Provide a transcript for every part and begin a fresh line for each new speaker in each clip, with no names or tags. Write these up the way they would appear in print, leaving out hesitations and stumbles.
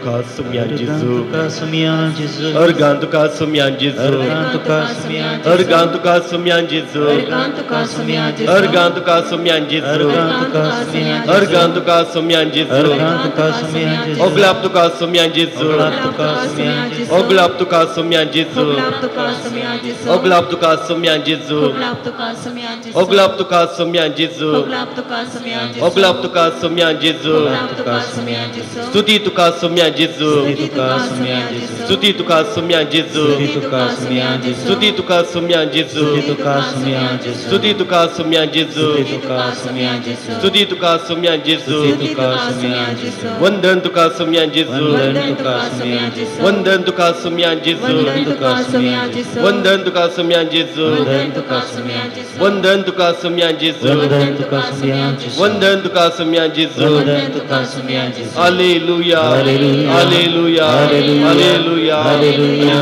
tuka sumyan Jesu.
Tuka sumyan Jesu.
Ergan tuka sumyan Jesu.
Ergan tuka sumyan Jesu.
Ergan tuka sumyan Jesu.
Ergan tuka sumyan Jesu.
Ergan tuka sumyan Jesu.
Ergan tuka sumyan Jesu.
Ergan tuka sumyan Jesu.
Ergan tuka sumyan Jesu.
Oglap tuka sumyan Jesu.
Oglap tuka sumyan Jesu.
Oglap tuka sumyan Jesu.
Oglap tuka sumyan Jesu.
Oglap tuka sumyan Jesu.
Oglap tuka sumyan Jesu.
Oglap tuka sumyan Jesu.
Oglap tuka sumyan Jesu.
Oglap tuka sumyan Jesu.
Oglap tuka sumyan Jesu.
Stuti tuka sumyan Jesu.
Stuti tuka sumyan Jesu.
Stuti tuka sumyan Jesu.
Stuti tuka sumyan Jesu.
Stuti tuka sumyan Jesu.
Stuti tuka sumyan Jesu.
Stuti tuka sumyan Jesu.
Stuti tuka sumyan Jesu.
Stuti tuka sumyan Jesu.
Stuti tuka sumyan Jesu.
Vandan tuka sumyan Jesu.
Vandan tuka sumyan Jesu.
Vandan tuka sumyan Jesu.
Vandan tuka sumyan Jesu.
Vandan tuka sumyan Jesu.
Vandan tuka sumyan Jesu.
Vandan tuka sumyan Jesu.
Vandan tuka sumyan Jesu.
Vandan tuka sumyan Jesu.
Vandan tuka sumyan Jesu.
Hallelujah.
Hallelujah.
Hallelujah.
Hallelujah.
Hallelujah.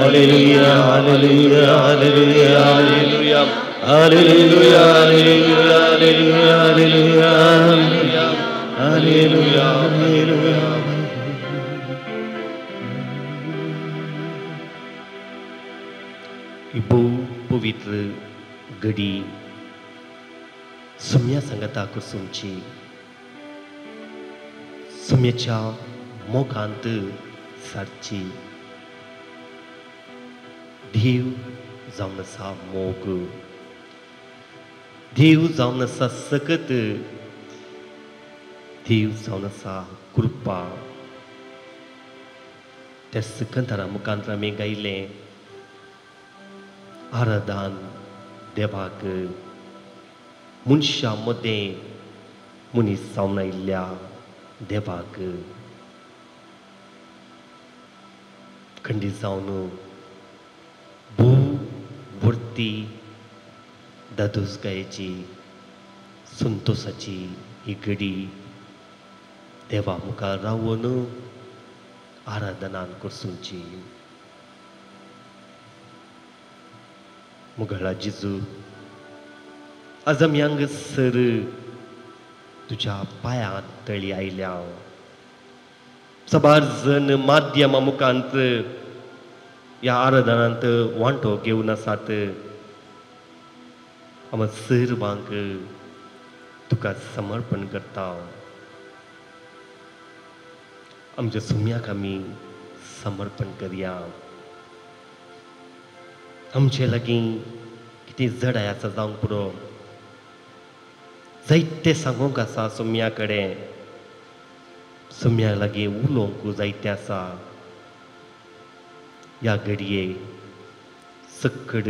Hallelujah. Hallelujah. Hallelujah. Hallelujah.
Hallelujah.
Hallelujah. Hallelujah. Hallelujah. Hallelujah.
इबो पवित्र घडी सुम्या संगता कुसुमची सुम्याच्या मोगांत सारची देव जावन आसा मोग देव जावन आसा सकत देव जावन आसा कृपा त्या सकंतरा मुखांत आमी गायलें आराधन देवाक मनशा मदें मनीस जावन आयिल्ल्या देवाक खंडीत जावन भू वर्ती दादोसकायेची संतोषाची ही घडी देवा मुखार रावन आराधनान करसूंची मुगळा जेजू आज आमी हांगसर तुज्या पांयां तळी आयल्या साबार जण माध्यमा मुखांत ह्या आराधनांत वांटो घेवन आसात आमी सर्वांक तुका समर्पण करता आमच्या सुम्याक आमी समर्पण करया आमचे लागीं कितें जडाय आसा जावंक पुरो जायतें सांगूंक आसा सुम्या कडेन सुम्या लागीं उलोवंक जायतें आसा ह्या घडये सक्कड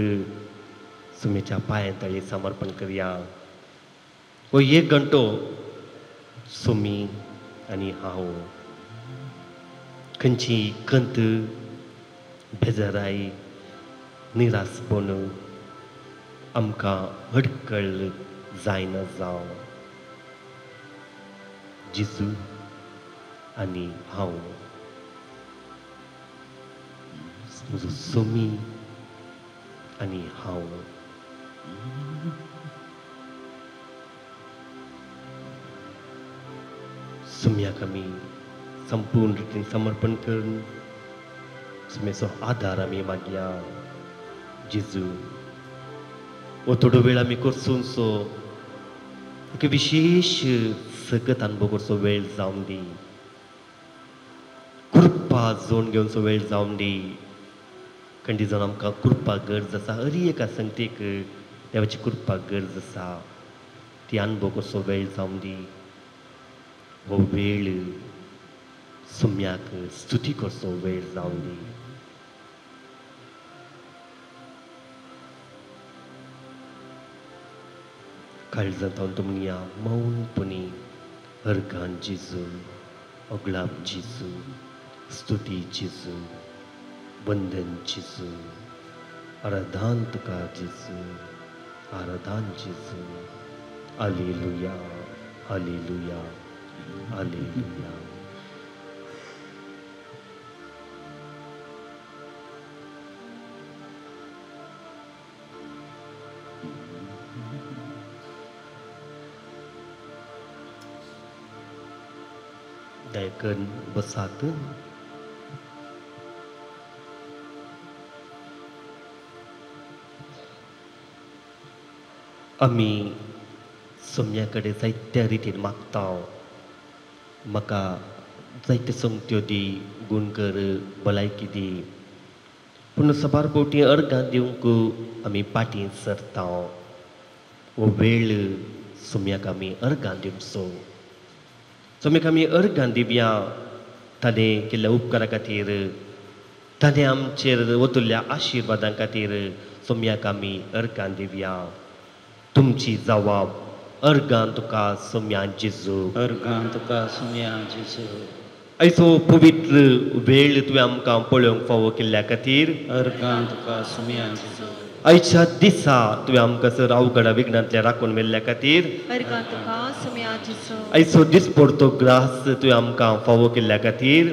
सुम्याच्या पांयां तळी समर्पण करया हो एक घंटो सुमी आनी हांव खंयची खंत बेजाराय निरासपण आमकां अडकळ जायना जावं जेजू आनी हांव म्हजो सोमी आनी हांव सुम्याक आमी संपूर्ण रितीन समर्पण करून सुम्याचो आदार आमी मागया जेजू हो थोडो वेळ आमी करसून सो एक विशेष सकत अनुभव करचो वेळ जावन दी कृपा जोड घेवनचो वेळ जावन दी खंडी जावन आमकां कृपा गरज आसा हर एका संगतेक देवाची कृपा गरज आसा ती अनुभव करचो वेळ जावन दी हो वेळ सुम्याक स्तुती करचो वेळ जावन दी काळजांत तमनिया मौनपणी अर्गान जेजू ओगलाप जेजू स्तुती जेजू वंदन जेजू आराधन तुका जेजू आराधन जेजू हालेलुया हालेलुया हालेलुया 대근 बसात आम्ही सोम्याकडे जायत्या रितीन मागता म्हाका जायत्यो संगत्यो दी गुण कर भलायकी दी पूण सबार पोवटी अर्गां दिवंक आमी पाटी सरता हो वेळ सोम्याक आमी अर्गां दिवचो सोम्याक आमी अर्गां दिवया ताणें केल्ल्या उपकारा खातीर ताणें आमचेर वतुल्ल्या आशिर्वादां खातीर सोम्याक आमी अर्गां दिवया तुमची जबाब अर्गां तुका सोम्या जेजू
अर्गां तुका सोम्या जेजू
आयचो पवित्र वेळ तुवें आमकां पळोवंक फावो केल्ल्या खातीर
अर्गां तुका सोम्या जेजू
आयच्या दिसा तुवें आमकां सर अवघडा विघ्नांतल्या राखून व्हेल्ल्या खातीर
अर्गां तुका सोम्या जेजू
आयचो दिसपडतो ग्रास तुवें आमकां फावो केल्ल्या खातीर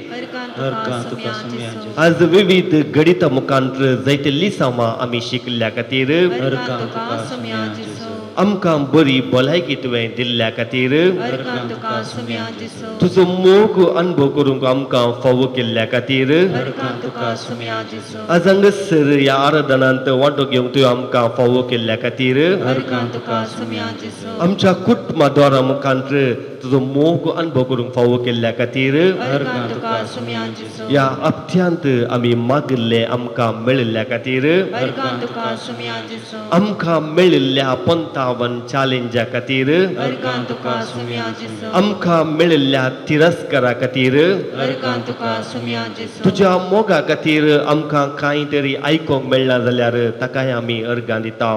अर्गां तुका सोम्या जेजू
आज विविध गणिता मुखांत्र जायते लिसांवां आमी शिकल्ल्या खातीर
अर्गां तुका सोम्या जेजू
आमकां बरी भलायकी तुवें दिल्ल्या खातीर
अर्गां तुका सोम्या जेजू
तुजो मोग अनुभव करूंक आमकां फावो केल्ल्या खातीर
अर्गां तुका सोम्या जेजू
आज हांगासर ह्या आराधनांत वांटो घेवंक तुवें आमकां फावो केल्ल्या खातीर
अर्गां तुका सोम्या जेजू
आमच्या कुटुंबाद्वारा मुखांत्र तुजो मोग अनुभव करूंक फावो केल्ल्या खातीर
अर्गां तुका सोम्या जेजू
ह्या हप्त्यांत आमी मागिल्ले आमकां मेळिल्ल्या खातीर
अर्गां तुका सोम्या जेजू
आमकां मेळिल्ल्या 55 चॅलेंजा खातीर
अर्गां तुका सोम्या जेजू
आमकां मेळिल्ल्या तिरस्कारा खातीर
अर्गां तुका सोम्या जेजू
तुज्या मोगा खातीर आमकां कांय तरी आयकोंक मेळना जाल्यार ताकाय आमी अर्गां दिता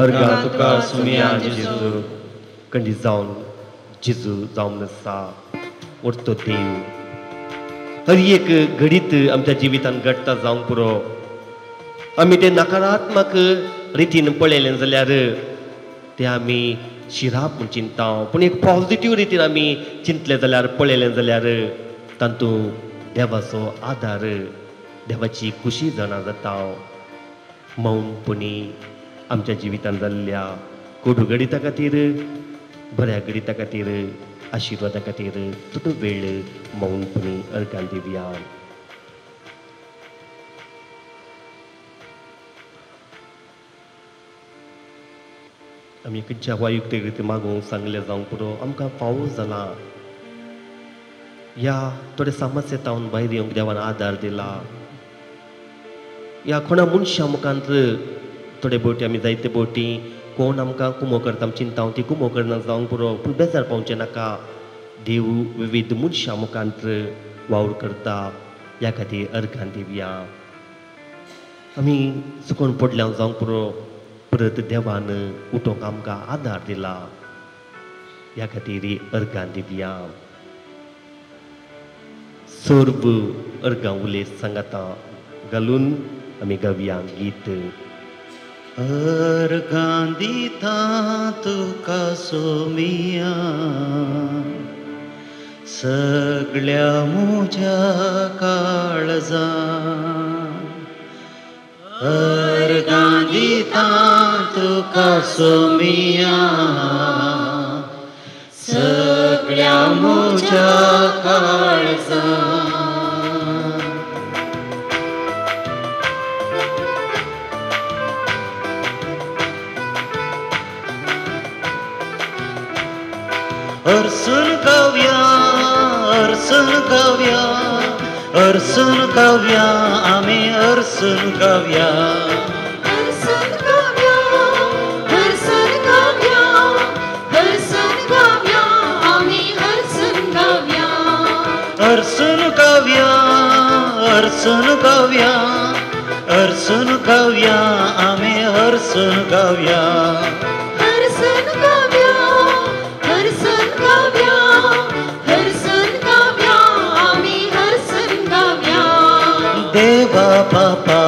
अर्गां तुका सोम्या जेजू कंडी जावन जेजू जावन आसा वरतो देव हर एक घडीत आमच्या जिवितांत घडटा जावंक पुरो आमी ते नकारात्मक रितीन पळयलें जाल्यार ते आमी शिराप म्हूण चिंता पूण एक पॉजिटीव रितीन आमी चिंतलें जाल्यार पळयलें जाल्यार तातूंत देवाचो आदार देवाची खुशी जाणा जाता मौनपणी आमच्या जिवितांत जाल्ल्या कोडू गणिता खातीर बऱ्या गणिता खातीर आशिर्वादा खातीर तुका वेळ मौनपणी अर्गां दिवया आमी खंयच्या वायुक्त रिती मागूंक सांगलें जावंक पुरो आमकां फावो जाला ह्या थोड्या समस्येतावन भायर येवंक देवान आदार दिला ह्या कोणा मनशा मुखांत थोडे बोटी आमी जायते बोटी कोण आमकां कुमो करता आमी चिंता ती कुमो करना जावंक पुरो पूण बेजार पावचें नाका देव विविध मनशा मुखांत वावर करता ह्या खातीर अर्गां दिवया आमी चुकोवन पडल्या जावंक पुरो परत देवान उठोवंक आमकां आदार दिला ह्या खातीर अर्गां दिवया सोर्ब अर्गां उलेस सांगाता घालून आमी गावया गीत
अर्गां दिता तुका सोम्या सगळ्या म्हज्या काळजां अर्गां दिता तुका सोम्या सगळ्या म्हज्या काळजां अर्सून गावया अर्सून गावया अर्सून गावया आमी अर्सून गावया
अर्सून गावया अर्सून गावया अर्सून गावया आमी अर्सून गावया
अर्सून गावया अर्सून गावया अर्सून गावया आमी अर्सून गावया
अर्सून गावया अर्सून गावया अर्सून गावया आमी अर्सून गावया
देवा बापा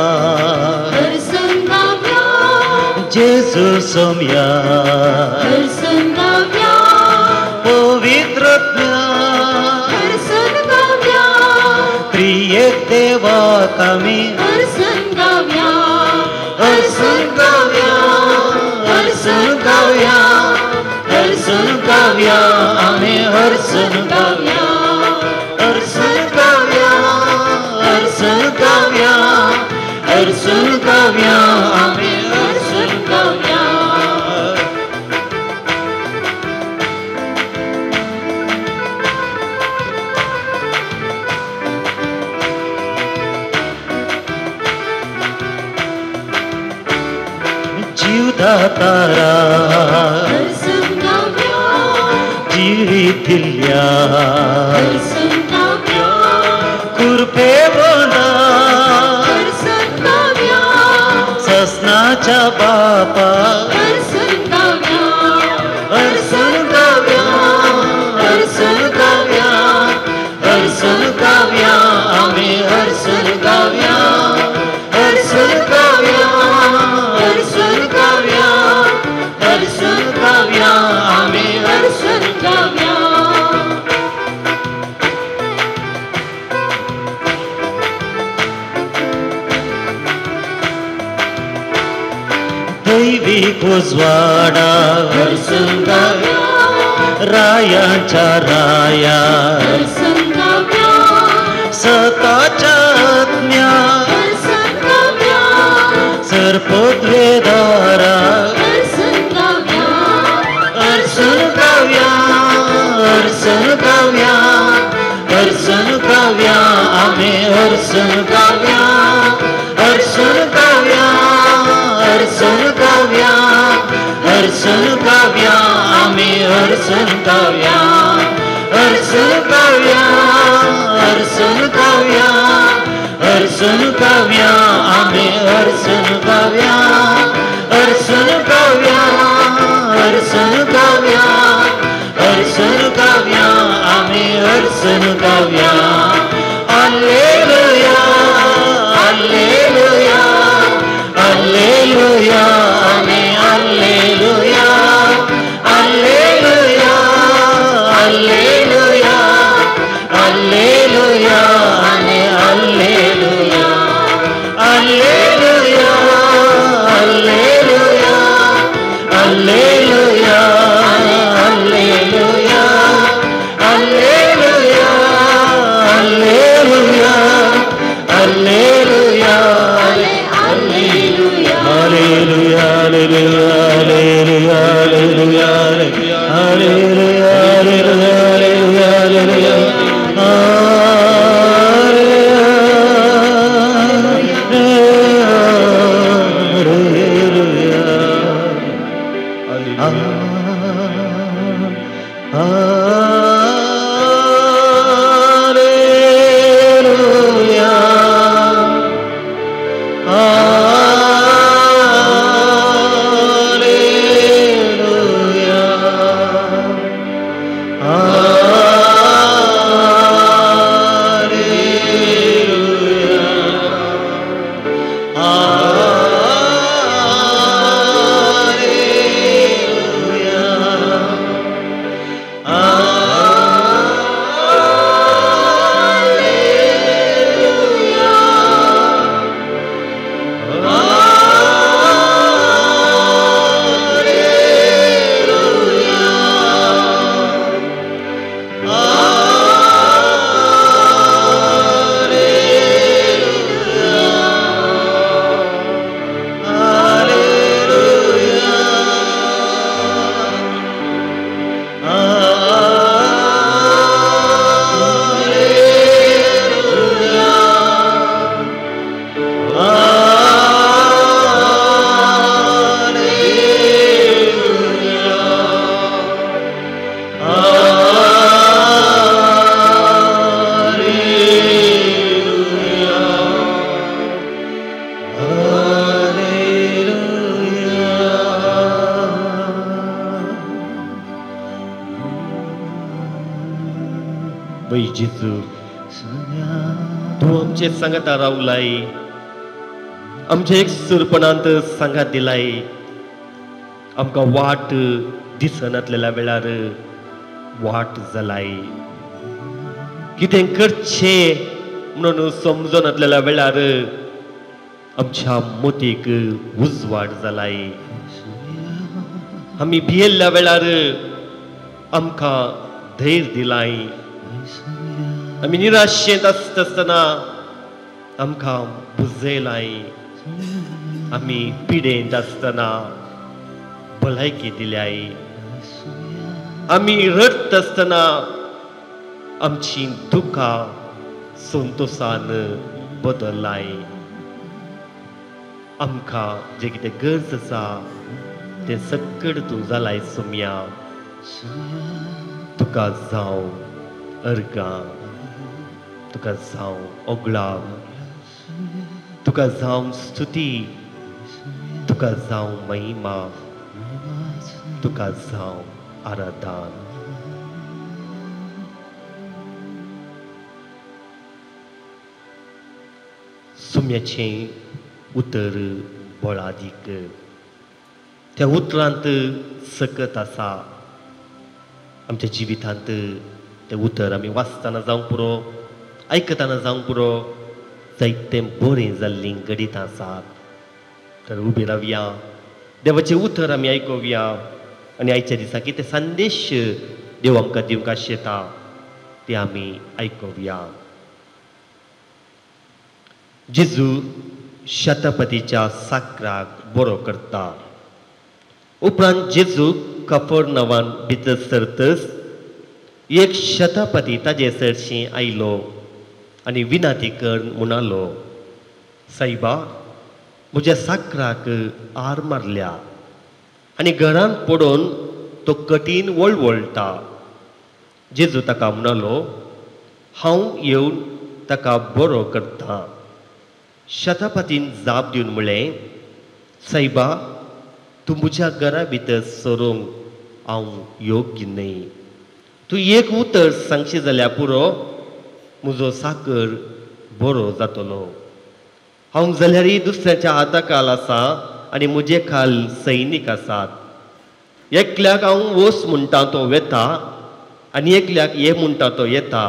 अर्सून गावया
जेजू सोम्या
अर्सून गावया
पवित्रज्ञा
अर्सून गावया
त्रिएक देवाक आमी
अर्सून गावया
अर्सून गावया अर्सून गावया अर्सून गावया आमी अर्सून गावया जीवदातारा
हरसंगाव्या
जिरीतिल्या
हरसंगाव्या
कृपे बोला
हरसंगाव्या
ससनाच्या बापा
हरसंगाव्या
हरसन गाव्या हरसन गाव्या हरसन गाव्या आम्ही हरसन गाव्या हरसन गाव्या हरसन गाव्या हरसन गाव्या आम्ही हरसन
हरसंगाव्या
दैविक उजवाडा हरसन गाव्या रायांच्या राया
हरसंगाव्या
सताच्या आज्ञा
हरसंगाव्या
सरपोद्वेदारा
हरसंगाव्या
हरसन गाव्या हरसन गाव्या हरसन गाव्या आम्ही हरसन गाव्या हरसन गाव्या हरसन गाव्या हरसन गाव्या आम्ही हरसन गाव्या हरसन गाव्या हरसन गाव्या हरसन गाव्या आम्ही हरसन गाव्या हरसन गाव्या हरसन गाव्या हरसन गाव्या आम्ही हरसन गाव्या हालेलुया हालेलुया हालेलुया आम्ही हालेलुया हालेलुया हालेलुया हालेलुया आणि hallelujah hallelujah hallelujah hallelujah hallelujah hallelujah hallelujah hallelujah
hallelujah
hallelujah hallelujah hallelujah hallelujah hallelujah hallelujah
वै जेजू तू आमचे सांगात रावलाय आमच्या एक सुरपणांत सांगात दिलाय आमकां वाट दिसनातलेल्या वेळार वाट जालाय कितें करचें म्हणून समजून नासलेल्या वेळार आमच्या मोतीक उजवाड जालाय आमी भियेल्ल्या वेळार आमकां धैर्य दिलाय आमी निराशेंत आसतना आमकां बुजयलाय आमी पिडेंत आसतना भलायकी दिल्याय आमी रडत आसतना आमची दुखां संतोषान बदललाय आमकां जें कितें गरज आसा तें सगळें तूं जालाय सुम्या तुका जावं अर्गां तुका जावं ओगळां तुका जावं स्तुती तुका जावं महिमा तुका जावं आराधन सुम्याचें उतर बोळादीक त्या उतरांत सकत आसा आमच्या जिवितांत तें उतर आमी वाचतना जावंक पुरो आयकतना जावंक पुरो जायतें बरें जाल्लीं गणितां आसात तर उबी रावया देवाचें उतर आमी आयकुया आनी आयच्या दिसा कितें संदेश देव आमकां दिवंक आशेता ते आमी आयकुया जेजू शतपतीच्या साकराक बरो करता उपरांत जेजू कफरनवान भितर सरतच एक शतपती ताजे सरशी आयलो आनी विनाती कर म्हणलो सायबा म्हज्या साकराक आर मारल्या आनी घरांत पडून तो कठीण वळवळटा जेजू ताका म्हणलो हांव येवन ताका बरो करता शतपतीन जाप दिवन म्हळें सायबा तूं म्हज्या घरा भितर सरूंक हांव योग्य न्हय तूं एक उतर सांगशी जाल्यार पुरो म्हजो साकर बरो जातलो हांव जाल्यारय दुसऱ्याच्या हाताखाल आसा आनी म्हजे खाल सैनीक आसात एकल्याक हांव वस म्हणटा तो वेता आनी एकल्याक हे म्हणटा तो येता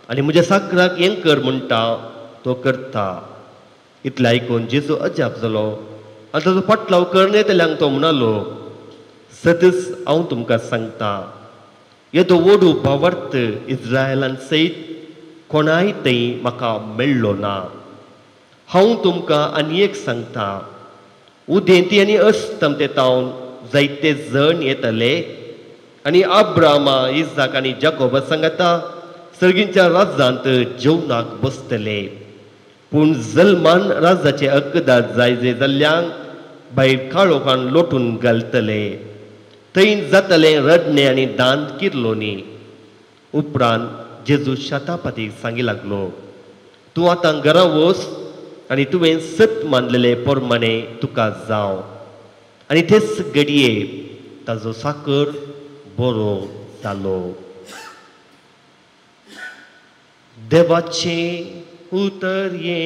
आनी म्हज्या साकराक हें कर म्हणटा तो करता इतलें आयकून जेजू अजाप जालो आनी ताजो पटलाव करनेतल्यांक तो म्हणलो सतच हांव तुमकां सांगता येदो वडू भावार्थ इज्रायलान सयत कोणाय थंय म्हाका मेळ्ळो ना हांव तुमकां आनी एक सांगता उदेंती आनी अस्तंतेतावन जायते जण येतले आनी अब्रामा इसाक आनी जाकोबा सांगता सर्गींच्या राज्यांत जेवणाक बसतले पूण जल्मान राजाचे हक्कदार जायजे जाल्ल्यांक भायर काळोखान लोटून घालतले थंय जातलें रडणें आनी दांत किर्लोनी उपरांत जेजू शतापतीक सांगी लागलो तूं आतां घरा वच आनी तुवें सत मानलेले पोरमाणे तुका जावं आनी तेच घडये ताजो साकर बरो जालो देवाचें उतर ये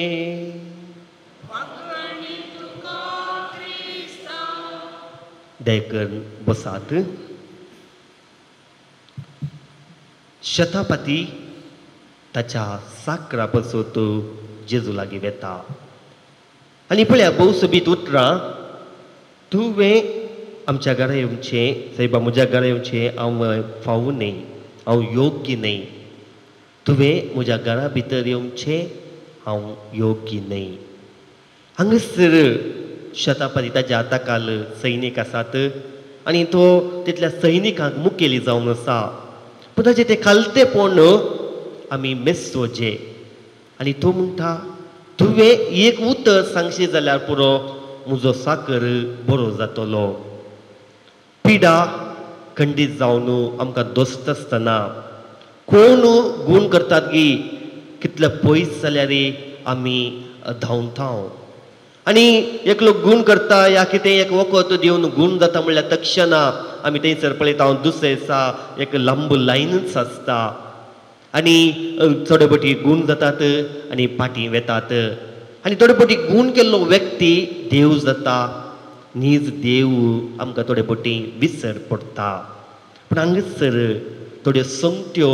दयकर बसात शतापती ताच्या साकरा पसत जेजू लागीं वेता आनी पळया भोव सोबीत उतरां तुवें आमच्या घरा येवचें सायबा म्हज्या घरा येवचें हांव फावू न्हय हांव योग्य न्हय तुवें म्हज्या घरा भितर येवचें हांव योग्य न्हय हांगासर शतापती ताच्या हाताखाल सैनीक आसात आनी तो तितल्या सैनिकांक मुखेली जावन आसा पूण ताचें तें खालतेपण आमी मेस्सोवचें आनी तो म्हणटा तुवें एक उतर सांगशी जाल्यार पुरो म्हजो साकर बरो जातलो पिडा खंडीत जावन आमकां दोस्त आसतना कोण गूण करतात की कितले पयस जाल्यार आमी धांवतांव आनी एकलो गूण करता या कितें एक वखद दिवन गूण जाता म्हणल्यार तक्षणा आमी थंयसर पळयता दुसरे दिसा एक लांब लायनच आसता आनी थोडे फावटी गूण जातात आनी पाटी वेतात आनी थोडे फावटी गूण केल्लो व्यक्ती देव जाता नीज देव आमकां थोडे फावटी विसर पडटा पूण हांगासर थोड्यो संगत्यो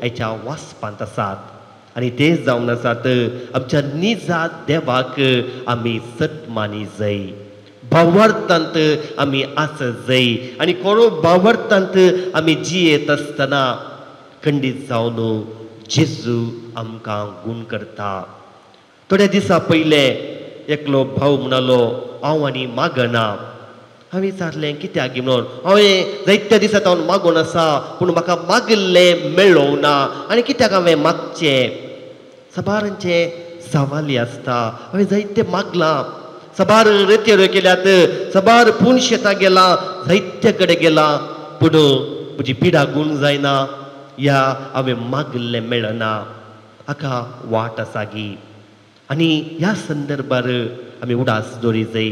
हाच्या वासपांत आसात आनी ते जावन आसात आमच्या निजात देवाक आमी सत मानी जाय भावार्थांत आमी आसत जाय आनी कोणो भावार्थांत आमी जियेत आसतना खंडीत जावन जेजू आमकां गूण करता थोड्या दिसा पयले एकलो भाव म्हणलो हांव आनी मागना हांवें विचारलें कित्याक म्हणून हांवें जायत्या दिसांत हांव मागून आसा पूण म्हाका मागिल्लें मेळ्ळो ना आनी कित्याक हांवें मागचें सबारांचे सवाली आसता हांवें जायते मागलां सबार रेत्यो केल्यात सबार पूण शेतां गेला जायत्या कडेन गेला पूण म्हजी पिडा गूण जायना या हांवें मागल्लें मेळना हाका वाट आसागी आनी ह्या संदर्भार आमी उडास दवरी जाय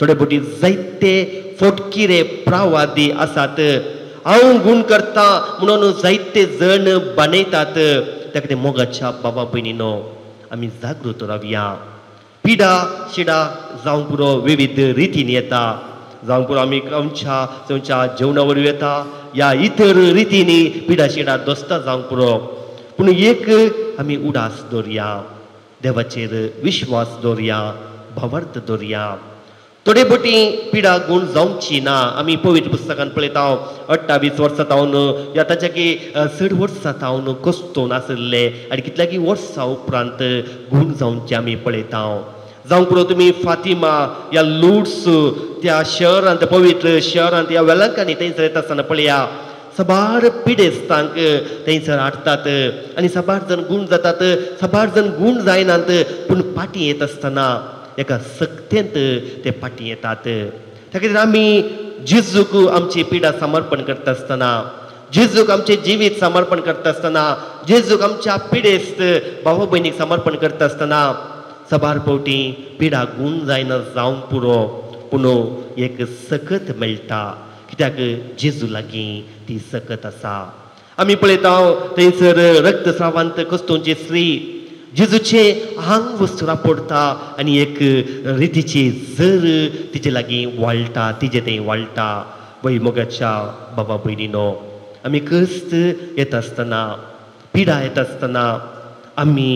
थोडे फावटी जायते फोटकिरे प्रावादी आसात हांव गूण करता म्हणून जायते जण बानयतात त्या खातीर मोगाच्या बाबा भयणीनो आमी जागृत रावया पिडा शिडा जावंक पुरो विविध रितीन येता जावंक पुरो आमी आमच्या थंयच्या जेवणा वरवीं येता या इतर रितींनी पिडा शिडा दोस्ता जावंक पुरो पूण एक आमी उडास दवरया देवाचेर विश्वास दवरया भावार्थ दवरया थोडे फावटी पिडा गूण जावची ना आमी पवित्र पुस्तकान पळयता 28 वर्सां तावन या ताच्या की 6 वर्सां तावन कस्तून आसले आनी कितल्याकी वर्सां उपरांत गूण जावचे आमी पळयता जावंक पुरो तुमी फातिमा या लुड्स त्या शहरांत त्या पवित्र शहरांत या वेलांकांनी थंयसर येता आसतना पळया सबार पिडेस्तांक थंयसर हाडटात आनी सबार जण गूण जातात सबार जण गूण जायनात पूण पाटी येत आसतना एका सक्तेंत ते पाटी येतात त्या खातीर आमी जेजूक आमची पिडा समर्पण करता आसतना जेजूक आमचे जिवीत समर्पण करता आसतना जेजूक आमच्या पिडेस्त भावा भयणीक समर्पण करता आसतना सबार फावटी पिडा गूण जायना जावंक पुरो पूण एक सकत मेळटा कित्याक जेजू लागीं ती सकत आसा आमी पळयता थंयसर रक्तस्रावांत कस्तूंची स्त्री जेजूचे आंग वस्तुरा पडटा आनी एक रितीची जर तिचे लागीं वाळटा तिचे थंय वाळटा वैमोगाच्या बाबा भयणीनो आमी कस्त येता आसतना पिडा येता आसतना आमी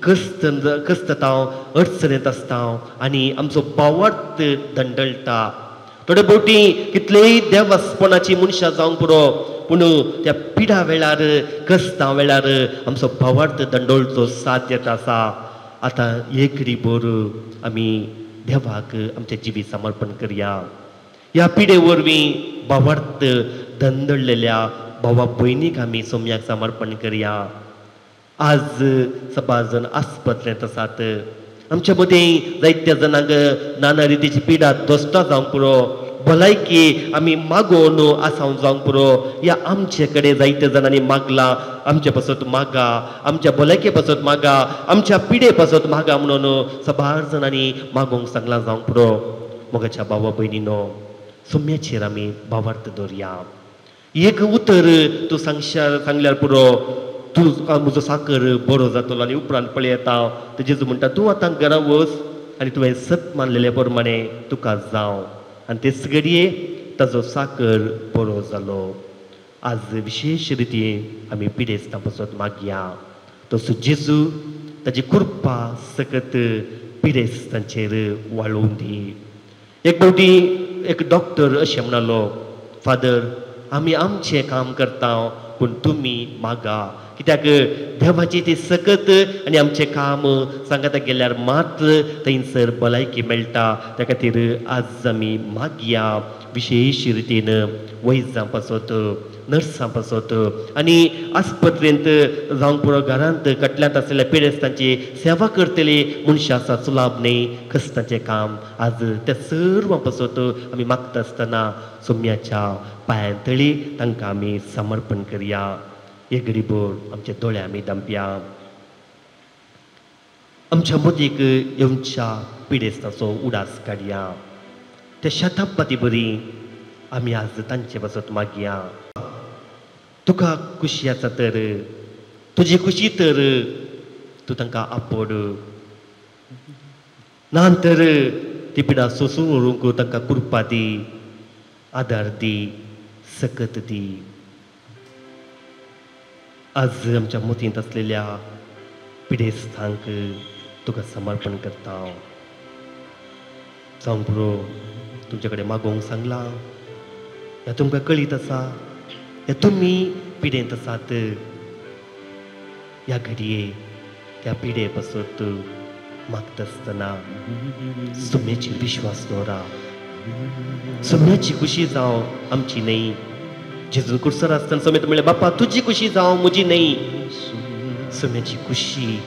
कस्ततांव अडचणेंत आसता आनी आमचो भावार्थ दंडळटा थोडे फावटी कितलेय देवास्पणाची मनशां जावंक पुरो पूण त्या पिडा वेळार कस्ता वेळार आमचो भावार्थ दंडोळचो साथ येता आसा आतां एक रिबोर आमी देवाक आमचें जिवीत समर्पण करया ह्या पिडे वरवीं भावार्थ दंडळलेल्या भावा भयणीक आमी सोम्याक समर्पण करया आज सबार जण आस्पत्रेंत आसात आमच्या मदीं जायत्या जाणांक नाना रितीची पिडा दोस्ता जावंक पुरो भलायकी आमी मागोवन आसांव जावंक पुरो या आमचे कडेन जायत्या जाणांनी मागला आमचे पासत मागा आमच्या भलायके पासत मागा आमच्या पिडे पासत मागा म्हणून सबार जाणांनी मागोवंक सांगला जावंक पुरो मोगाच्या भावा भयणीनो सोम्याचेर आमी भावार्थ दवरया एक उतर तूं सांगल्यार पुरो तूं म्हजो साकर बरो जातलो आनी उपरांत पळय येता ते जेजू म्हणटा तूं आतां घरा वच आनी तुवें सत मानलेले प्रमाणे तुका जावं आनी तेच घडये ताजो साकर बरो जालो आज विशेष रितीन आमी पिडेस्तां पासत मागया तसो जेजू ताजी कृपा सकत पिडेस्तांचेर वाळून दी एक फावटी एक डॉक्टर अशें म्हणलो फादर आमी आमचें काम करता पूण तुमी मागा कित्याक देवाची ती सकत आनी आमचें काम सांगता गेल्यार मात्र थंयसर भलायकी मेळटा त्या खातीर आज आमी मागया विशेश रितीन वैजां पासत नर्सां पासत आनी आस्पत्रेंत जावंक पुरो घरांत कटल्यांत आसलेल्या पिडेस्तांची सेवा करतली मनशां आसा सुलाभ न्ही कस्तांचें काम आज त्या सर्वां पासत आमी मागता आसतना सोम्याच्या पांयां तांकां आमी समर्पण करया एक घडीभर आमचे दोळे आमी दांपया आमच्या मदीक येवच्या पिडेस्तांचो उडास काडया त्या शताब्दी बरी आमी आज तांचे पासत मागया तुका खुशी आसा तर तुजी खुशी तर तूं तांकां आपड ना तर ती पिडा सोंसून व्हरूंक तांकां कृपा दी आदार दी सकत दी आज आमच्या मतींत असलेल्या पिडेस्तांक तुका समर्पण करता जावं पुरो तुमचे कडेन मागोवंक सांगला या तुमकां कळीत आसा या तुमी पिडेंत आसात ह्या घडये त्या पिडे पासत मागता आसतना सोम्याचेर विश्वास दवरा सोम्याची खुशी जावं आमची न्ही जेजू कुडसर आसतना सोम्यात म्हणलें बापा तुजी खुशी जावं म्हजी न्ही सोम्याची खुशी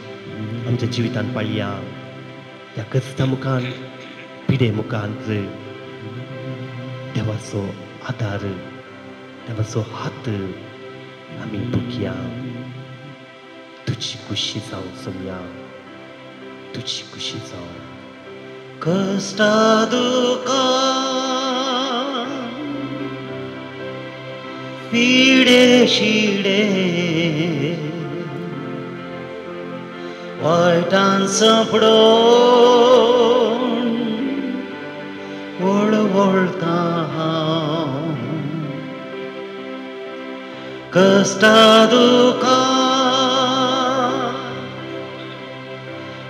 आमच्या जिवितांत पाळया ह्या कस्ता मुखार पिढे मुखांत देवाचो आदार देवाचो हात आमी बघया तुझी खुशी जावं सोम्या तुझी खुशी जावं
कष्टा दुखा पिडे शिडे वायटान संपडोन वळवळता हांव कष्टा दुखा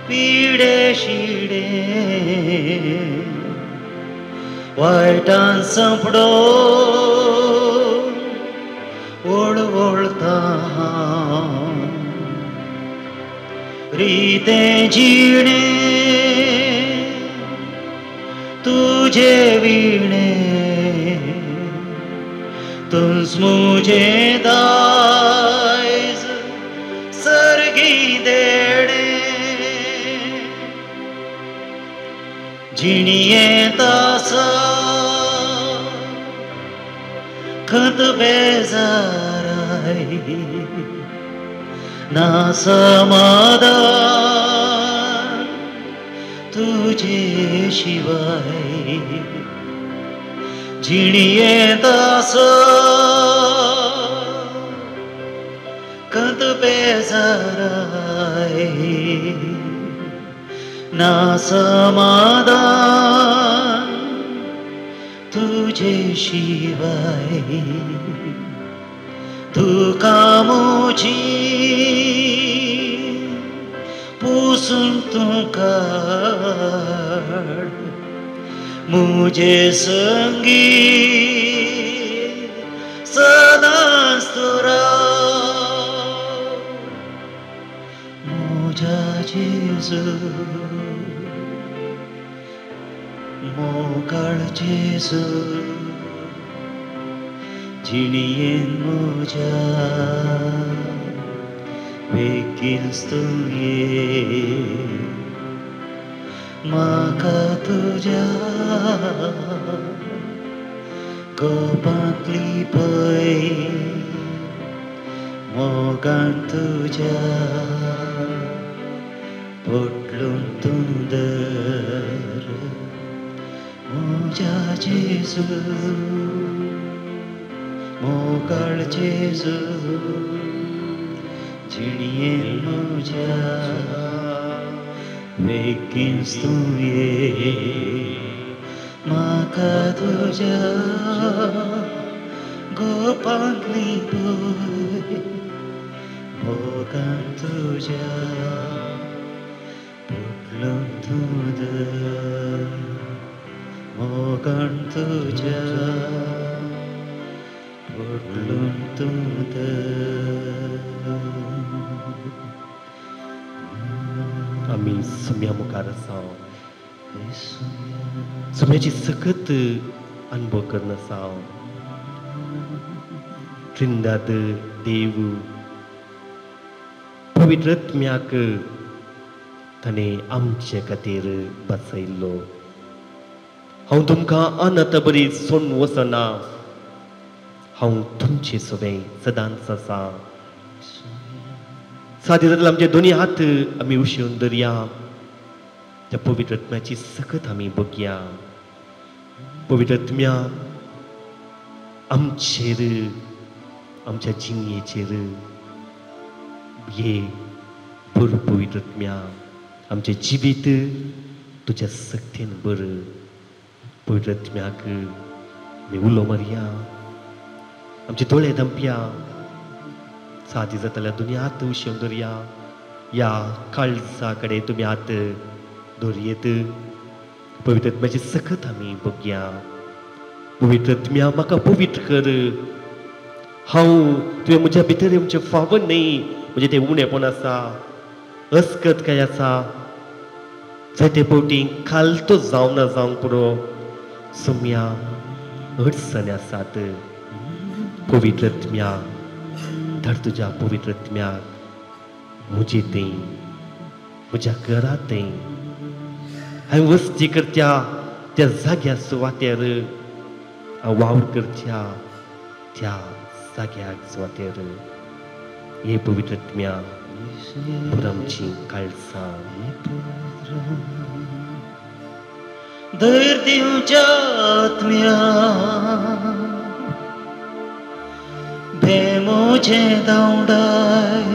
पिडे शिडे वायटान संपडोन वळवळता हांव रिते जिणे तुझे विणे तुझ मुझे दायज सर्गी देणे जिणिये तासा खत बेजाराई ना समाधान तुझे शिवाय जिणिये तासा खत बेजाराई ना समाधान तुझे शिवाय तुका मुझी पुसून तू काढ मुझे संगी सदांच तुरा मुझा जेजू मोकळ जेजू जिणियेन मुझ्या बेगीनच तूं ये म्हाका तुज्या गोपांतली पळय मोगान तुज्या पोटलून तूं दर मुझ्या जेजू मोकळ जेजू जिणियेन मुझ्या बेगीनच तूं ये म्हाका तुज्या गोपांतली पळय मोगान तुज्या पोटलून तूं दर मोगान तुज्या पोटलून तूं दर
आमी सोम्या मुखार आसा सोम्याची सखत अनुभव करन आसा त्रिंदाद देव पवित्र आत्म्याक ताणें आमचे खातीर बसयल्लो हांव तुमकां अनंत बरी सोडून वचना हांव तुमचे सोबे सदांच आसा सादी जाल्यार आमचे दोनी हात आमी उशेवन धरया त्या पवित्र आत्म्याची सखत आमी बघया पवित्र आत्म्या आमचेर आमच्या जिणयेचेर ये बरो पवित्र आत्म्या आमचे जिवीत तुज्या सक्तीन बर पवित्र आत्म्याक आमी उलो मारया आमचे दोळे धांपया सादी जाताल्या दोनी हात उशेवन धरया या काळजा कडेन तुमी हात दवरयेत पवित्र आत्म्याची सखत आमी बघया पवित्र आत्म्या म्हाका पवित्र कर हांव तुवें म्हज्या भितर म्हणजे फावो न्ही म्हणजे तें उणेपण आसा अस्कत काय आसा जायते फावटी खालतो जावं ना जावंक पुरो सोम्या अडचणी आसात पवित्र आत्म्या धर तुज्या पवित्र आत्म्याक म्हजे तें म्हज्या घरांत तें हांवें वस्ती करत्या त्या जाग्या सुवातेर वावर करच्या त्या जाग्याक सुवातेर हे पवित्र आत्म्या पुरामची काळसां
धैर्य दिवच्या आत्म्या भेमोचे धांवडाय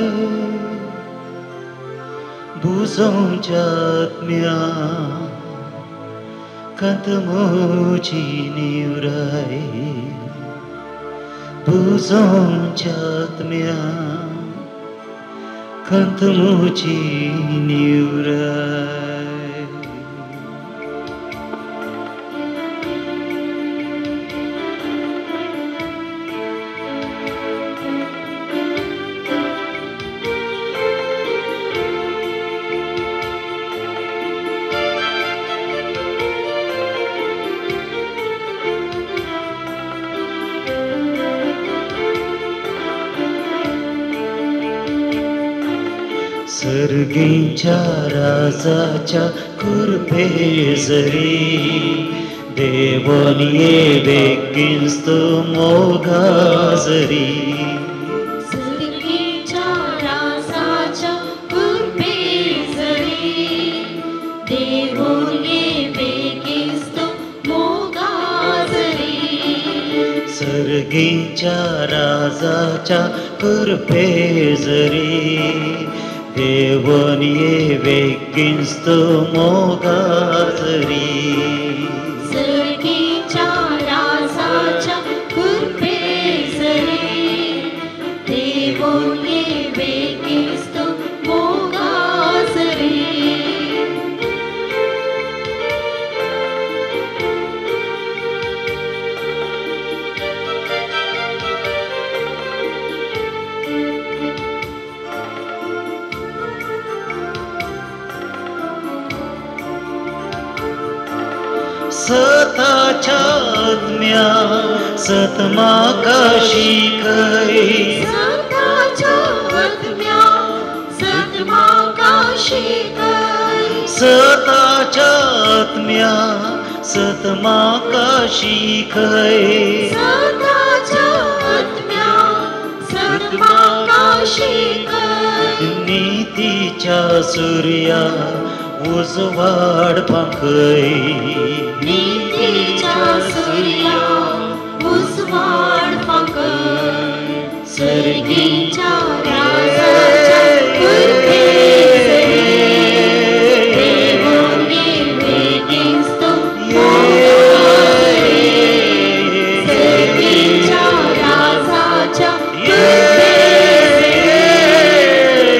बुजोवच्या आत्म्या कदमोची निवराय बुजोवच्या आत्म्या कदमोची निवराय सर्गीच्या राजाच्या कृपे जरी देवनिये बेगिनस्तो मोगाजरी
सर्गीच्या राजाच्या कृपे जरी देवोने बेगिस्तो मोगाजरी
सर्गीच्या राजाच्या कृपे जरी देवनिये बेगिनस्तो मोगाजरी
सर्गीच्या राजाच्या कृपे जरी देवोने बेगिस्तो मोगाजरी
सताच्या आत्म्या सतमाकाशी खै
सताच्या आत्म्या सतमाकाशी खै
सताच्या आत्म्या सतमाकाशी खै
सताच्या आत्म्या सतमाकाशी खै
नीतीच्या सूर्या उजवाड पाखय
नीतीच्या सूर्या उजवाड पाखय सर्गीच्या राजाच्या कृपे जरी देवोने बेगिस्तो मोगाजरी सर्गीच्या राजाच्या कृपे जरी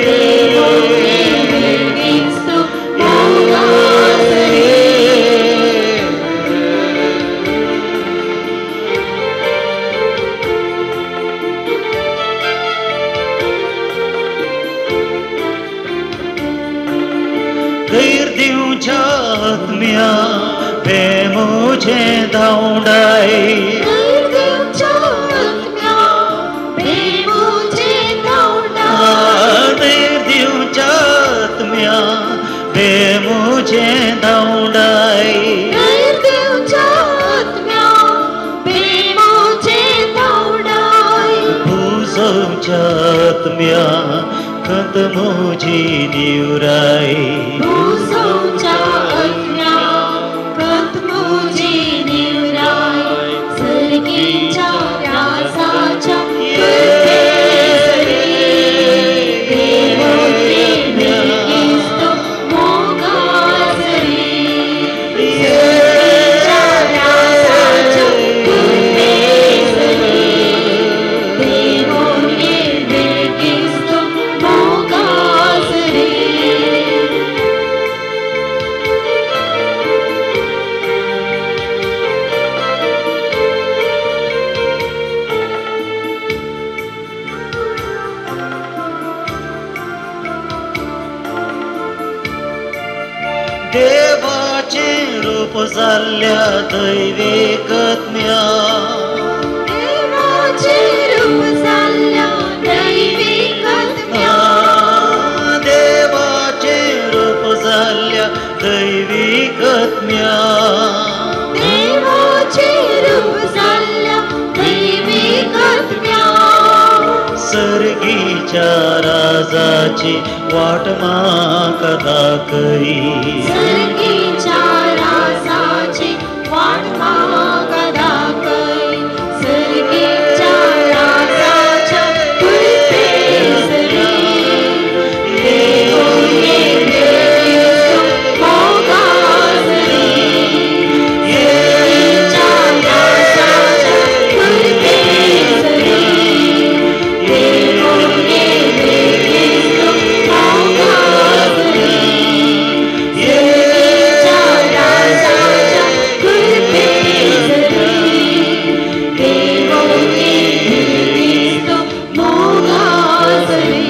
देवोने बेगिस्तो मोगाजरी
धैर्य दिवच्या आत्म्या भेमोचे धांवडाय
देवच्या आत्म्या बेमोचे धांवडाय
धैर्य दिवच्या आत्म्या भेमोचे धांवडाय
देवच्या आत्म्या बेमोचे धांवडाय
बुजोवच्या आत्म्या कदमोची निवराय
बुजोवच्या आत्म्या कदमोची निवराय सर्गीच्या राजाच्या कृपे जरी देवोने बेगिस्तो मोगाजरी सर्गीच्या राजाच्या कृपे जरी देवोने बेगिस्तो मोगाजरी
देवाचे रूप जाल्ल्या दैविकत्म्या
देवाचे रूप जाल्ल्या दैविकत्म्या
देवाचे रूप जाल्ल्या दैविकत्म्या सर्गीच्या राजाची वाट म्हाका दाखय
सर्गीच्या राजाची वाट म्हाका दाखय सर्गीच्या राजाच्या कृपेसरी देवो ये मोगासरी सर्गीच्या राजाच्या कृपेसरी देवो ये मोगासरी सर्गीच्या राजाच्या कृपेसरी देवो ये मोगासरी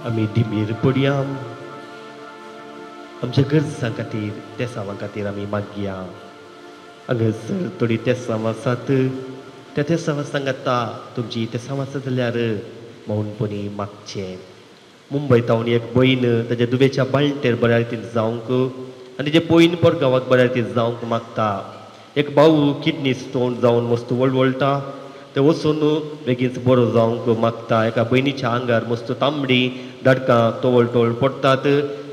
आमी धिमीर पडया आमच्या गरजां खातीर तेसावां खातीर आमी मागया हांगासर थोडी तेसावां आसात त्या तेसावां सांगाता तुमची तेसावां आसा जाल्यार मौनपणी मागचें मुंबय तावन एक भयण ताच्या दुबेच्या बाळंटेर बऱ्या रितीन जावंक आनी तेजे पयन गांवाक बऱ्या रितीन जावंक मागता एक भाऊ किडनी स्टोन जावन मस्त वळवळटा ते वचून बेगीनच बरो जावंक मागता एका भयणीच्या आंगार मस्त तांबडी दडकां तोवळ तोवळ पडटात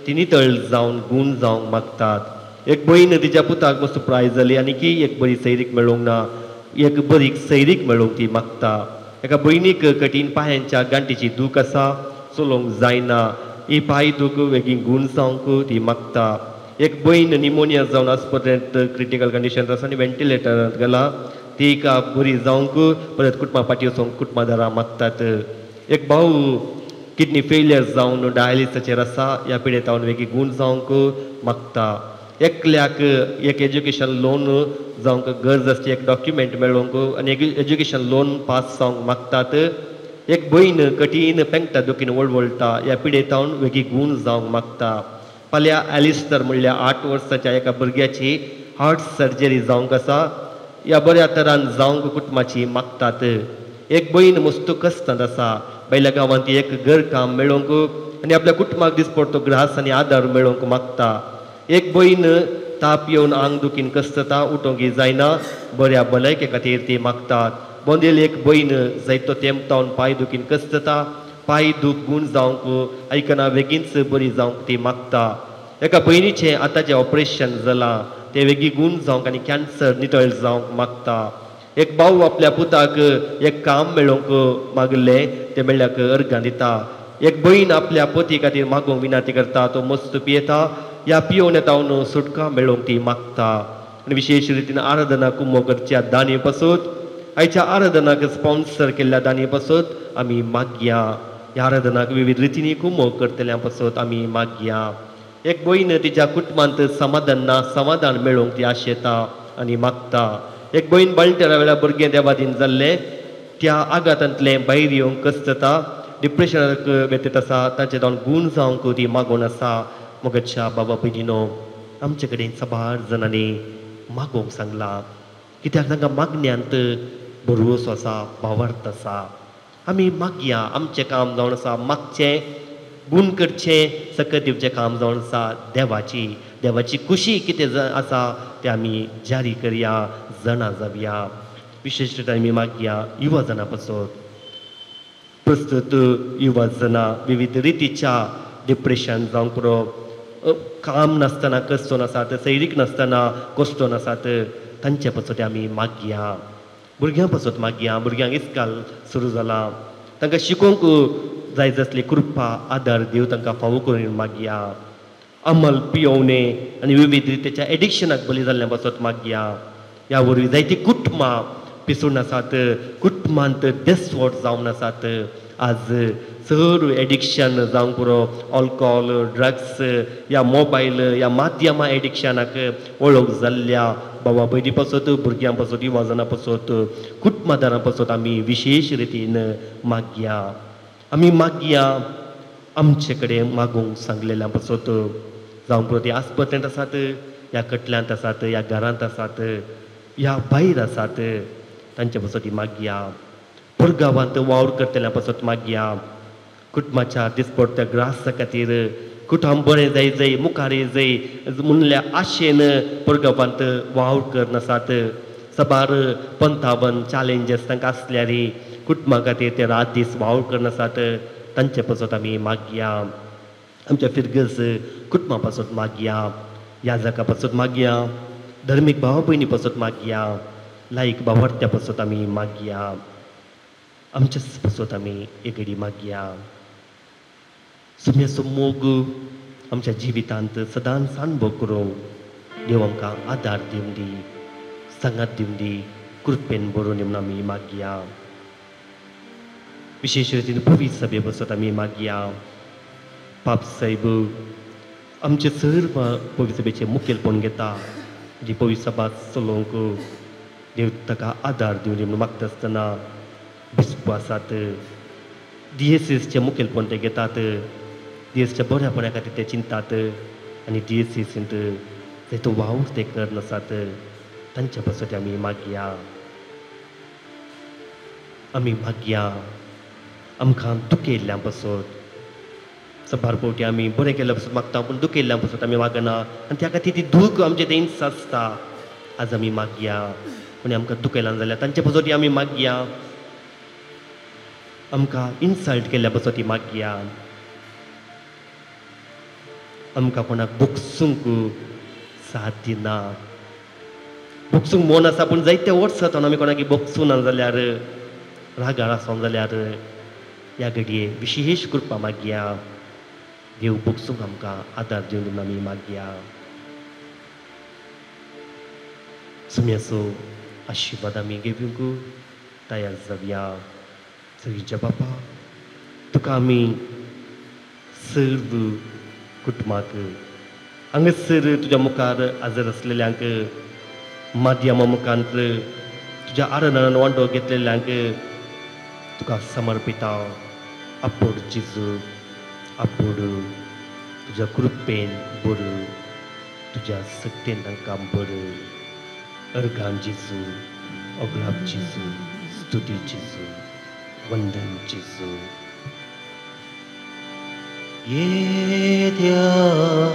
ती नितळ जावन गूण जावंक मागतात एक भयण तिच्या पुताक मस्त प्रायज जाली आनी की एक बरी सैरीक मेळोंक ना एक बरी सैरीक मेळोंक ती मागता एका भयणीक कठीण पांयांच्या गांठीची दूख आसा चलोवंक जायना ही पांय दूख बेगीन गूण जावंक ती मागता एक भयण निमोनिया जावन आस्पत्रेंत क्रिटिकल कंडिशन आसा आनी वेंटिलेटरांत गेला ती एका बरी जावंक परत कुटुंबा फाटीं वचोंक कुटुंबादारां मागतात एक भाऊ किडनी फेलियर जावन डायलिसाचेर आसा ह्या पिडेत हांव वेगळी गूण जावंक मागता एकल्याक एक एज्युकेशन लोन जावंक गरज आसची एक डॉक्युमेंट मेळोवंक आनी एक एज्युकेशन लोन पास जावंक मागतात एक भयण कठीण पेंगटा दुखीन वळवळटा ह्या पिडेत हांव वेगळी गूण जावंक मागता फाल्यां एलिस्टर म्हणल्यार 8 वर्साच्या एका भुरग्याची हार्ट सर्जरी जावंक आसा ह्या बऱ्या तरान जावंक कुटुंबाची मागतात एक भयण मस्त कश्टांत आसा भायल्या गांवांत ती एक घर काम मेळोवंक आनी आपल्या कुटुंबाक दिसपडटो ग्रास आनी आदार मेळोवंक मागता एक भयण ताप येवन आंग दुखीन कश्टता उठोवंक जायना बऱ्या भलायके खातीर ती मागतात बोंदेल एक भयण जायतो तेंप तावन पांय दुखीन कश्टता पांय दूख गूण जावंक आयकना बेगीनच बरी जावंक ती मागता एका भयणीचें आतांचें ऑपरेशन जालां ते वेगळी गूण जावंक आनी कॅन्सर नितळ जावंक मागता एक भाऊ आपल्या पुताक एक काम मेळोवंक मागले ते म्हणल्यार अर्घां दिता एक भयण आपल्या पती खातीर मागोवंक विनंती करता तो मस्त पियेता ह्या पियोवन येता सुटका मेळोवंक ती मागता आनी विशेश रितीन आराधना कुंभ करच्या दानी पासून आयच्या आराधनाक स्पॉन्सर केल्ल्या दानी पासून आमी मागया ह्या आराधनाक विविध रितींनी कुंभ करतल्या पासून आमी मागया एक भयण तिच्या कुटुंबांत समाधान ना समाधान मेळोवंक ती आशेता आनी मागता एक भयण बाळंटेरा वेळार भुरगें देवादीन जाल्लें त्या आघातांतलें भायर येवंक कश्टता डिप्रेशनाक व्यतीत आसा ताचे जावन गूण जावंक ती मागोवन आसा मोगच्या बाबा भयणीनो आमचे कडेन साबार जाणांनी मागोवंक सांगलां कित्याक तांकां मागण्यांत भरवंसो आसा भावार्थ आसा आमी मागया आमचें काम जावन आसा मागचें गूण करचें सकत दिवचें काम जावन आसा देवाची खुशी कितें आसा तें आमी जारी करया जाणा जावया विशेषतः आमी मागया युवा जाणा पासून प्रस्तुत युवा जाणा विविध रितीच्या डिप्रेशन जावंक पुरो काम नासतना कस्तोन आसात सैरीक नासतना कश्टोन आसात तांचे पासून आमी मागया भुरग्यां पासून मागया भुरग्यांक इस्काल सुरू जाला तांकां शिकोवंक जाय जसली कृपा आदार दिव तांकां फावो करून मागया अमल पियोवणे आनी विविध रितीच्या एडिक्शनाक बली जाल्ल्या पासून मागया ह्या वरवीं जायतीं कुटुंबां पिसून आसात कुटुंबांत देसवट जावन आसात आज सर्व एडिक्शन जावंक पुरो अल्कोहोल ड्रग्स या मोबायल या माध्यमा एडिक्शनाक वळख जाल्ल्या बाबा भयणी पासून भुरग्यां पासून युवा जाणां पासून कुटुंबदारां पासून आमी विशेश रितीन मागया आमी मागया आमचे कडेन मागूंक सांगलेल्या पासून जावंक पुरो ती आस्पत्रेंत आसात ह्या कटल्यांत आसात ह्या घरांत आसात ह्या भायर आसात तांचे पासून ती मागया पुरगांवांत वावर करतल्या पासून मागया कुटुंबाच्या दिसपडट्या ग्रासा खातीर कुटुंब बरें जाय मुखार जाय म्हणल्या आशेन पुरगांवांत वावर करनासात सबार पंथावन चॅलेंजीस तांकां आसल्यार कुटुंबा खातीर ते रात दीस वावर करनासात तांचे पासून आमी मागया आमच्या फिरगस कुटुंबा पासून मागया ह्या जागा पासून मागया धर्मीक भाव भयणी पासून मागया लायक भावार्थ्या पासून आमी मागया आमच्या पासून आमी एगडी मागया सुम्याचो मोग आमच्या जिवितांत सदांच अनुभव करूंक देव आमकां आदार दिवन दी सांगात दिवन दी कृपेन बरोवन म्हणून आमी मागया विशेष रितीन पवित्र सभे पासून आमी मागया पाप साहेब आमचे सर्व पवित्र सभेचे मुखेलपण घेता जी पवित्र सभा चलोवंक देव ताका आदार दिवन म्हणून मागता आसतना बिस्पो आसात DSSचे मुखेलपण ते घेतात DSच्या बऱ्यापणा खातीर ते चिंतात आनी DSSंत जे तो वावर ते करनासात तांच्या पासून आमी मागया आमकां दुखेल्ल्या पासून सबार फावटी आमी बरें केल्ल्या पासून मागता पूण दुखेल्ल्या पासून आमी मागना आनी त्या खातीर ती दूख आमचे तेंच आसता आज आमी मागया कोणी आमकां दुखयलां जाल्यार तांचे पासून आमी मागया आमकां इन्सल्ट केल्ल्या पासून ती मागया आमकां कोणाक बोगसूंक साथ दिना बोगसूंक मन आसा पूण जायते वर्स जावन आमी कोणाक बोगसूं ना जाल्यार रागार आसोंक जाल्यार ह्या घडये विशेश कृपा मागया देव बोगसूंक आमकां आदार दिवन आमी मागया सुम्याचो आशिर्वाद आमी घेवंक तयार जावया सगळीच्या बापा तुका आमी सर्व कुटुंबाक हांगासर तुज्या मुखार हजर आसलेल्यांक माध्यमा मुखांत्र तुज्या आराधनान वांटो घेतलेल्यांक तुका समर्पिता आपोड जेजू आपोड तुज्या कृपेन बर तुज्या सक्तेन तांकां बर अर्गान जेजू अग्लाब जेजू स्तुती जेजू वंदन जेजू
Yedia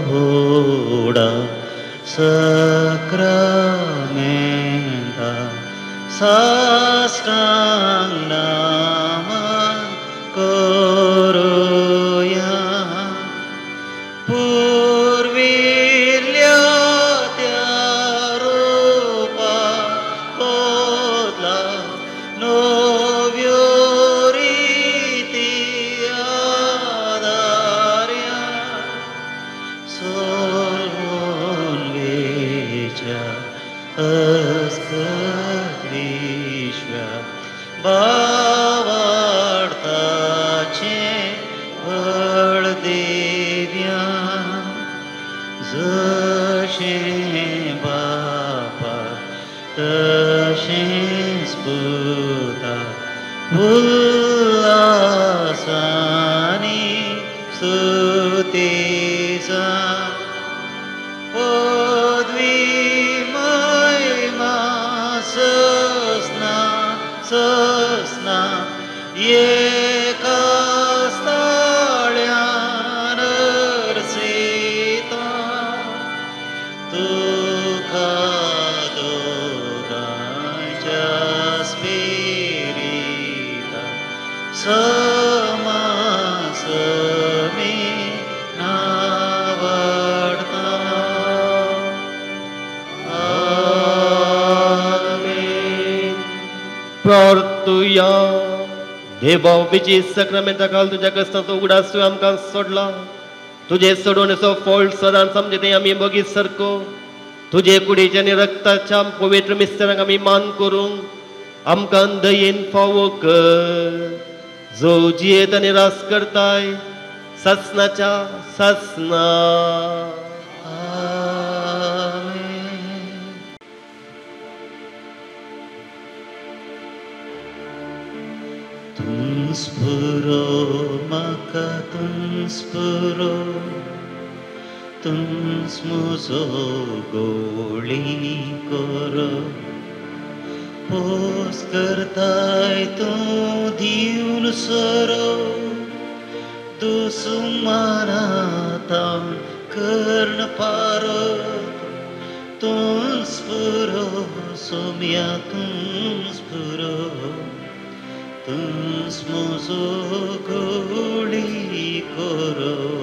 hoda sacramenta sastang naman koroya purvilya rupa podla novyo भावार्थाचे बळदेव्या जशे बापा तशेंच पुता उल्हासानी स्तुतीचा सस्ना एका स्थळ्या
प्रार्थुया. देवा बिची सक्रामेंटा काल तुझ्या कष्टाचो उगडास तुवें आमकां सोडला. तुझे सोडवणेचो फळ सदां समजते आमी बगीत सारको. तुझे कुडीच्या आनी रक्ताच्या पवित्र मिस्त्रांक आमी मान करूंक आमकां दयेन फावो कर. जो जियेत आनी रास करताय सासणाच्या सासना.
स्फुरो म्हाका स्फुरो म्हजो गोळी करो. पोस करताय तूं दिवन सोरो. दुसुमानातां कर्ण पारो. तूं स्फुरो सोम्या तूं स्फुरो. तुम म्हजो गोळी करो.